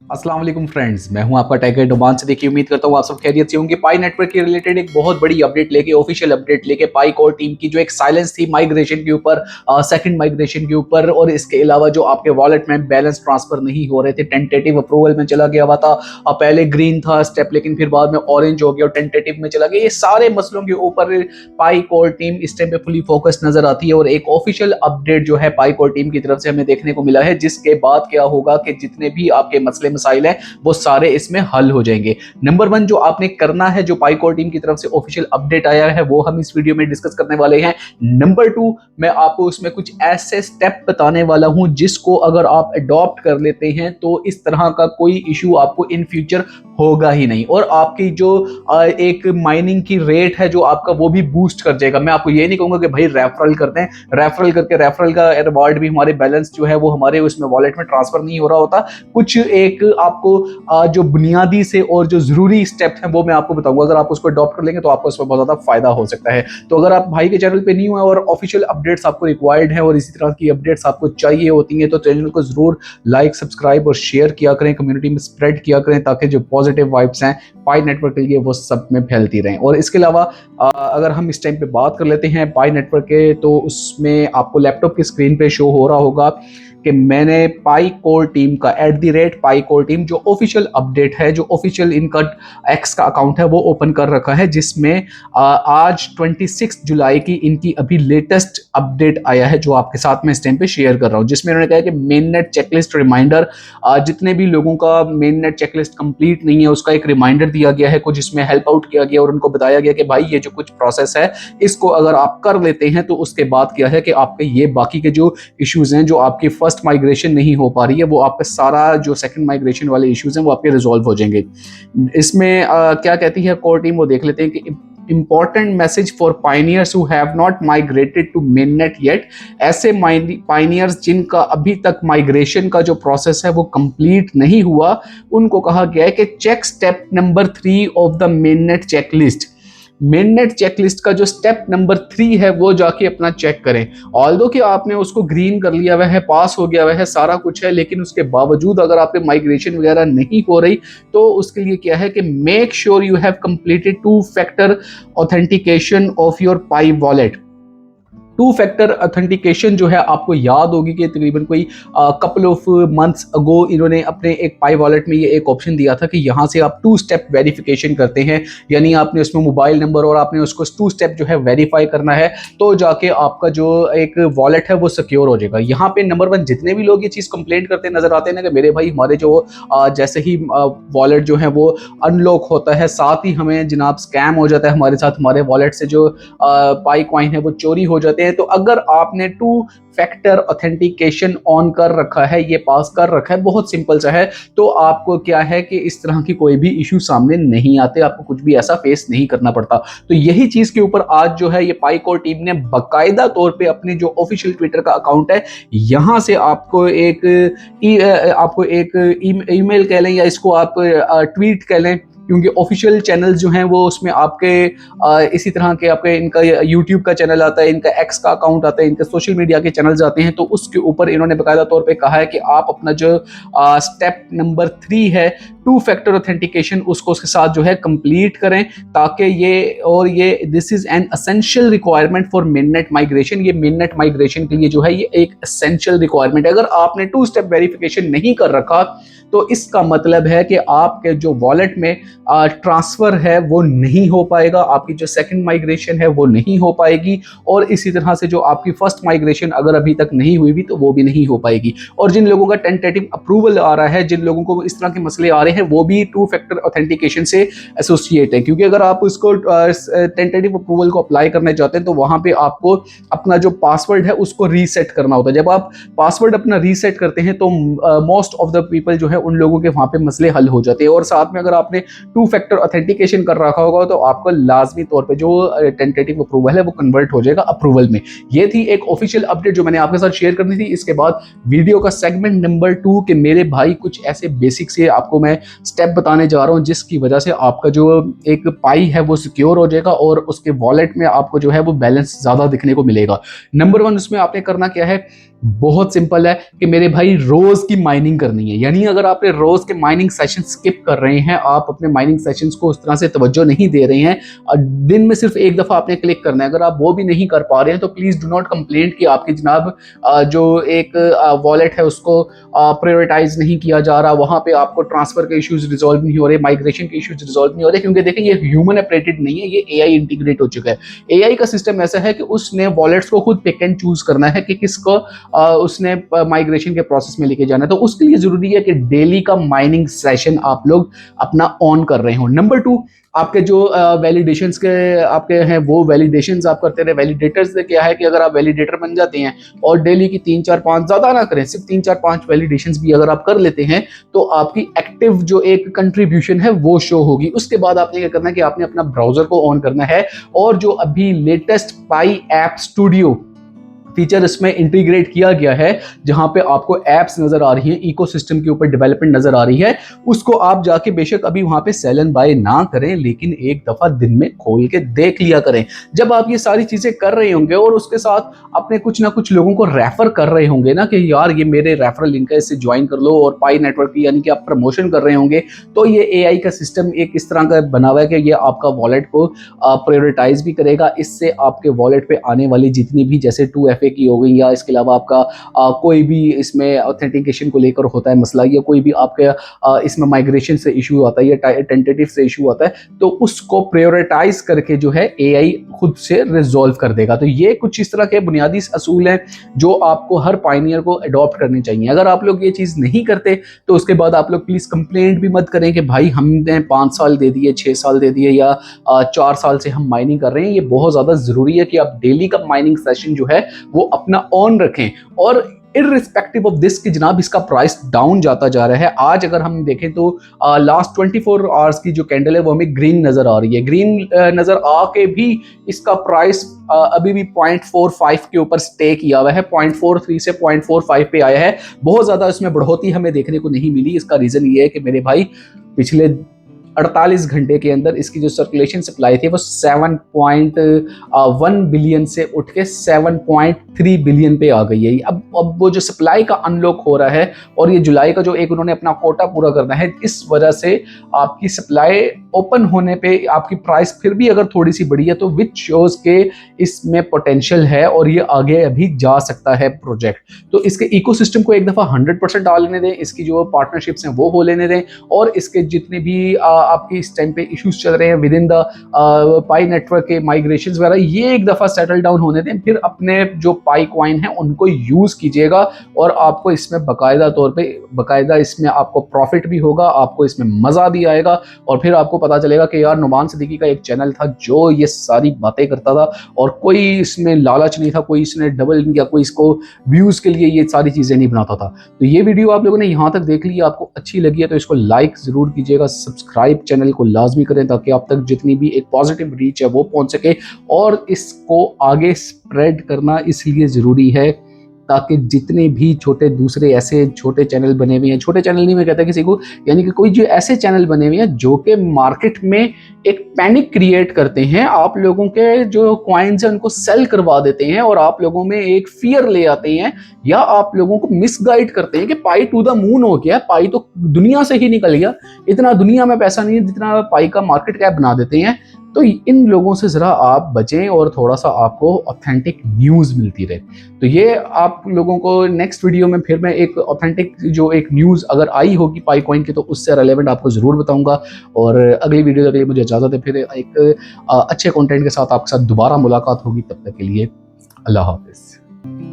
अस्सलाम वालेकुम फ्रेंड्स, मैं हूं आपका टाइगर डोमान से। देखिए, उम्मीद करता हूं आप सब खैरियत से होंगे। पाई नेटवर्क के रिलेटेड एक बहुत बड़ी अपडेट लेके, ऑफिशियल अपडेट लेके, पाई कोर टीम की जो एक साइलेंस थी माइग्रेशन के ऊपर, सेकंड माइग्रेशन के ऊपर, और इसके अलावा जो आपके वॉलेट में बैलेंस ट्रांसफर नहीं हो रहे थे, टेंटेटिव अप्रूवल में चला गया हुआ था। पहले ग्रीन था स्टेप, लेकिन फिर बाद में ऑरेंज हो गया और टेंटेटिव में चला गया। ये सारे मसलों के ऊपर पाई कोर टीम इस टाइम पे फुली फोकस नजर आती है, और एक ऑफिशियल अपडेट जो है पाई कोर टीम की तरफ से हमें देखने को मिला है, जिसके बाद क्या होगा कि जितने भी आपके मसले मसाइल हैं वो सारे इसमें हल हो जाएंगे। नंबर वन जो आपने करना है, जो पाईकोर टीम की तरफ से ऑफिशियल अपडेट आया है, वो हम इस वीडियो में डिस्कस करने वाले हैं। नंबर टू, मैं आपको उसमें कुछ ऐसे स्टेप बताने वाला हूं जिसको अगर आप अडॉप्ट कर लेते हैं तो इस तरह का कोई इशू आपको इन फ्यूचर होगा ही नहीं, और आपकी जो एक माइनिंग की रेट है जो आपका, वो भी बूस्ट कर जाएगा। मैं आपको ये नहीं कहूंगा कि भाई रेफरल करते हैं, रेफरल करके रेफरल का रिवॉर्ड भी हमारे बैलेंस जो है वो हमारे उसमें वॉलेट में ट्रांसफर नहीं हो रहा होता। कुछ एक आपको जो बुनियादी से और जो जरूरी स्टेप हैं वो मैं आपको बताऊंगा। अगर आप उसको अडॉप्ट कर लेंगे तो आपको उसमें बहुत ज्यादा फायदा हो सकता है। तो अगर आप भाई के चैनल पे नहीं हुए और ऑफिशियल अपडेट्स आपको रिक्वायर्ड है और इसी तरह की अपडेट्स आपको चाहिए होती हैं, तो चैनल को जरूर लाइक, सब्सक्राइब और शेयर किया करें, कम्युनिटी में स्प्रेड किया करें, ताकि जो पॉजिटिव वाइब्स हैं पाई नेटवर्क के लिए वो सब में फैलती रहें। और इसके अलावा अगर हम इस टाइम पे बात कर लेते हैं पाई नेटवर्क के, तो उसमें आपको लैपटॉप की स्क्रीन पे शो हो रहा होगा कि मैंने पाई कोर टीम का @पाई कोर टीम जो ऑफिशियल अपडेट है, जो ऑफिशियल इनका एक्स का अकाउंट है, वो ओपन कर रखा है, जिसमें आज 26 जुलाई की इनकी अभी लेटेस्ट अपडेट आया है, जो आपके साथ में इस टाइम पे शेयर कर रहा हूं। जिसमें उन्होंने कहा है कि मेन नेट चेकलिस्ट रिमाइंडर, जितने भी लोगों का मेन नेट चेकलिस्ट कंप्लीट नहीं है उसका एक रिमाइंडर दिया गया है, कुछ इसमें हेल्प आउट किया गया और उनको बताया गया कि भाई ये जो कुछ प्रोसेस है इसको अगर आप कर लेते हैं तो उसके बाद क्या है कि आपके ये बाकी के जो इश्यूज हैं, जो आपकी फर्स्ट माइग्रेशन नहीं हो पा रही है, वो आपका सारा जो सेकंड माइग्रेशन वाले इश्यूज हैं वो आपके रिजॉल्व हो जाएंगे। इसमें क्या कहती है कोर टीम, वो देख लेते हैं कि important message for pioneers who have not migrated to mainnet yet। ऐसे pioneers जिनका अभी तक माइग्रेशन का जो प्रोसेस है वो कंप्लीट नहीं हुआ, उनको कहा गया है कि check step number 3 of the mainnet checklist. Mainnet checklist का जो स्टेप नंबर 3 है वो जाके अपना चेक करें। ऑल्दो कि आपने उसको ग्रीन कर लिया हुआ है, पास हो गया हुआ है, सारा कुछ है, लेकिन उसके बावजूद अगर आपके माइग्रेशन वगैरह नहीं हो रही, तो उसके लिए क्या है कि make sure you have completed 2 factor authentication of your pi wallet. 2 factor authentication जो है, आपको याद होगी कि तकरीबन कोई कपल ऑफ मंथ्स अगो इन्होंने अपने एक पाई वॉलेट में ये एक ऑप्शन दिया था कि यहाँ से आप 2 स्टेप वेरिफिकेशन करते हैं, यानी आपने उसमें मोबाइल नंबर और आपने उसको 2 स्टेप जो है वेरीफाई करना है, तो जाके आपका जो एक वॉलेट है वो सिक्योर हो जाएगा। यहाँ पे नंबर वन, जितने भी लोग ये चीज़ कंप्लेंट करते नजर आते हैं ना कि मेरे भाई हमारे जो जैसे ही वॉलेट जो है वो अनलॉक होता है, साथ ही हमें जनाब स्कैम हो जाता है हमारे साथ, हमारे वॉलेट से जो पाई कॉइन है वो चोरी हो जाते हैं। तो अगर आपने 2 फैक्टर ऑथेंटिकेशन ऑन कर रखा है, ये पास कर रखा है, बहुत सिंपल सा है, तो आपको क्या है कि इस तरह की कोई भी इशू सामने नहीं आते, आपको कुछ भी ऐसा फेस नहीं करना पड़ता। तो यही चीज के ऊपर आज जो है ये पाईकोर टीम ने बाकायदा तौर पे अपनी जो ऑफिशियल ट्विटर का अकाउंट है, यहां से आपको एक ईमेल कह लें या इसको आप ट्वीट कह लें, क्योंकि ऑफिशियल चैनल जो हैं वो उसमें आपके इसी तरह के आपके इनका यूट्यूब का चैनल आता है, इनका एक्स का अकाउंट आता है, इनके सोशल मीडिया के चैनल्स आते हैं, तो उसके ऊपर इन्होंने बाकायदा तौर पे कहा है कि आप अपना जो स्टेप नंबर 3 है 2 फैक्टर ऑथेंटिकेशन, उसको उसके साथ जो है कंप्लीट करें, ताकि ये this is an essential requirement for mainnet migration. ये मेननेट माइग्रेशन के लिए जो है ये एक एसेंशियल रिक्वायरमेंट है। अगर आपने 2 स्टेप वेरिफिकेशन नहीं कर रखा तो इसका मतलब है कि आपके जो वॉलेट में ट्रांसफर है वो नहीं हो पाएगा, आपकी जो सेकंड माइग्रेशन है वो नहीं हो पाएगी, और इसी तरह से जो आपकी फर्स्ट माइग्रेशन अगर अभी तक नहीं हुई भी तो वो भी नहीं हो पाएगी। और जिन लोगों का टेंटेटिव अप्रूवल आ रहा है, जिन लोगों को इस तरह के मसले आ रहे हैं, वो भी 2 फैक्टर ऑथेंटिकेशन से एसोसिएट है, क्योंकि अगर आप उसको टेंटेटिव अप्रूवल को अप्लाई करना चाहते हैं तो वहां पे आपको अपना जो पासवर्ड है उसको रीसेट करना होता है। जब आप पासवर्ड अपना रीसेट करते हैं तो मोस्ट ऑफ द पीपल जो है उन लोगों के वहां पे मसले हल हो जाते हैं। और साथ में अगर आपने 2 फैक्टर ऑथेंटिकेशन कर रखा होगा तो आपको लाजमी तौर पे जो टेंटेटिव अप्रूवल है वो कन्वर्ट हो जाएगा अप्रूवल में। ये थी एक ऑफिशियल अपडेट जो मैंने आपके साथ शेयर करनी थी। इसके बाद वीडियो का सेगमेंट नंबर 2 के मेरे भाई कुछ ऐसे बेसिक से आपको मैं स्टेप बताने जा रहा हूं, जिसकी वजह से आपका जो एक पाई है वो सिक्योर हो जाएगा और उसके वॉलेट में आपको जो है वो बैलेंस ज्यादा दिखने को मिलेगा। नंबर 1 उसमें आपने करना क्या है, बहुत सिंपल है कि मेरे भाई रोज की माइनिंग करनी है। यानी अगर आपने रोज के माइनिंग सेशन स्किप कर रहे हैं, आप अपने माइनिंग सेशंस को उस तरह से तवज्जो नहीं दे रहे हैं, दिन में सिर्फ एक दफा आपने क्लिक करना है, अगर आप वो भी नहीं कर पा रहे हैं तो प्लीज डू नॉट कंप्लेंट कि आपकी जनाब जो एक वॉलेट है उसको प्रायोरिटाइज नहीं किया जा रहा, वहां पे आपको ट्रांसफर के इश्यूज रिजॉल्व नहीं हो रहे, माइग्रेशन के इश्यूज रिजॉल्व नहीं हो रहे, क्योंकि देखिए ये ह्यूमन ऑपरेटेड नहीं है, ये एआई इंटीग्रेट हो चुका है। एआई का सिस्टम ऐसा है कि उसने वॉलेट्स को खुद पिक एंड चूज करना है कि किसको उसने माइग्रेशन के प्रोसेस में लेके जाना है। तो उसके लिए जरूरी है कि डेली का माइनिंग सेशन आप लोग अपना ऑन कर रहे हो। नंबर 2, आपके जो वैलिडेशंस के आपके हैं वो वैलिडेशंस आप करते रहे। वैलिडेटर्स से क्या है कि अगर आप वैलिडेटर बन जाते हैं और डेली की 3 4 5 ज्यादा ना करें, सिर्फ 3 4 5 वैलिडेशंस भी अगर आप कर लेते हैं तो आपकी एक्टिव जो एक कंट्रीब्यूशन है वो शो होगी। उसके बाद आपने क्या करना है कि आपने अपना ब्राउजर को ऑन करना है और जो अभी लेटेस्ट पाई ऐप स्टूडियो फीचर इसमें इंटीग्रेट किया गया है, जहां पे आपको एप्स नजर आ रही हैं, इकोसिस्टम के ऊपर डेवलपमेंट नजर आ रही है, उसको आप जाके बेशक अभी वहां पे सेल एंड बाय ना करें, लेकिन एक दफा दिन में खोल के देख लिया करें। जब आप ये सारी चीजें कर रहे होंगे और उसके साथ अपने कुछ ना कुछ लोगों को रेफर कर रहे होंगे ना कि यार ये मेरे रेफरल लिंक है, इससे ज्वाइन कर लो, और पाई नेटवर्क की यानी कि आप प्रमोशन कर रहे होंगे, तो ये एआई का सिस्टम एक इस तरह का बना हुआ है कि ये आपका वॉलेट को प्रायोरिटाइज भी करेगा। इससे आपके वॉलेट पे आने वाली जितनी भी जैसे 2FA की हो गई, या इसके अलावा आपका कोई भी इसमें ऑथेंटिकेशन को लेकर होता है मसला, या कोई भी आपके इसमें माइग्रेशन से इशू आता है या टेंटेटिव से इशू आता है, तो उसको प्रायोरिटाइज करके जो है एआई खुद से रिजॉल्व कर देगा। तो ये कुछ इस तरह के बुनियादी असूल हैं जो आपको हर पायनियर को अडॉप्ट करने चाहिए। अगर आप लोग ये चीज़ नहीं करते तो उसके बाद आप लोग प्लीज़ कंप्लेंट भी मत करें कि भाई हमने 5 साल दे दिए, 6 साल दे दिए, या 4 साल से हम माइनिंग कर रहे हैं। ये बहुत ज़्यादा ज़रूरी है कि आप डेली का माइनिंग सेशन जो है वो अपना ऑन रखें। और इररिस्पेक्टिव ऑफ दिस कि जनाब इसका प्राइस डाउन जाता जा रहा है। आज अगर हम देखें तो लास्ट 24 आवर्स की जो कैंडल है वो हमें ग्रीन नजर आ रही है। ग्रीन नजर आके भी इसका प्राइस अभी भी 0.45 के ऊपर स्टे किया हुआ है, 0.43 से 0.45 पे आया है। बहुत ज्यादा इसमें बढ़ोतरी हमें देखने को नहीं मिली। इसका रीजन ये है कि मेरे भाई पिछले 48 घंटे के अंदर इसकी जो सर्कुलेशन सप्लाई थी वो 7.1 बिलियन से उठ के 7.3 बिलियन पे आ गई है। अब वो जो सप्लाई का अनलॉक हो रहा है और ये जुलाई का जो एक उन्होंने अपना कोटा पूरा करना है, इस वजह से आपकी सप्लाई ओपन होने पे आपकी प्राइस फिर भी अगर थोड़ी सी बढ़ी है तो विच शोज के इसमें पोटेंशियल है और ये आगे अभी जा सकता है प्रोजेक्ट। तो इसके इकोसिस्टम को एक दफा 100% डाल लेने दें, इसकी जो पार्टनरशिप्स हैं वो हो लेने दें, और इसके जितने भी आपकी इस टाइम पे इश्यूज चल रहे हैं with in the pi network के माइग्रेशंस वगैरह, ये एक दफा सेटल डाउन होने दें। फिर अपने जो पाई कॉइन है उनको यूज कीजिएगा और आपको इसमें बाकायदा तौर पे इसमें आपको प्रॉफिट भी होगा, आपको इसमें मजा भी आएगा, और फिर आपको पता चलेगा कि यार नुमान सिद्दीकी का एक चैनल था जो ये सारी बातें करता था और कोई इसमें लालच नहीं था, कोई इसने डबल या कोई इसको व्यूज के लिए ये सारी चीजें नहीं बनाता था। तो ये वीडियो आप लोगों ने यहाँ तक देख ली, आपको अच्छी लगी है तो इसको लाइक जरूर कीजिएगा, सब्सक्राइब चैनल को लाजमी करें ताकि आप तक जितनी भी एक पॉजिटिव रीच है वो पहुंच सके। और इसको आगे स्प्रेड करना इसलिए जरूरी है ताकि जितने भी छोटे दूसरे ऐसे छोटे चैनल बने हुए हैं, छोटे चैनल नहीं मैं कहता किसी को, यानी कि कोई जो ऐसे चैनल बने हुए हैं जो कि मार्केट में एक पैनिक क्रिएट करते हैं, आप लोगों के जो कॉइन्स हैं उनको सेल करवा देते हैं और आप लोगों में एक फियर ले आते हैं, या आप लोगों को मिसगाइड करते हैं कि पाई टू द मून हो गया, पाई तो दुनिया से ही निकल गया, इतना दुनिया में पैसा नहीं है जितना पाई का मार्केट कैप बना देते हैं। तो इन लोगों से जरा आप बचें और थोड़ा सा आपको ऑथेंटिक न्यूज़ मिलती रहे। तो ये आप लोगों को नेक्स्ट वीडियो में फिर मैं एक ऑथेंटिक जो एक न्यूज़ अगर आई होगी पाई कॉइन की तो उससे रेलेवेंट आपको ज़रूर बताऊंगा। और अगली वीडियो के लिए मुझे इजाज़त है, फिर एक अच्छे कंटेंट के साथ आपके साथ दोबारा मुलाकात होगी। तब तक के लिए अल्लाह हाफिज़।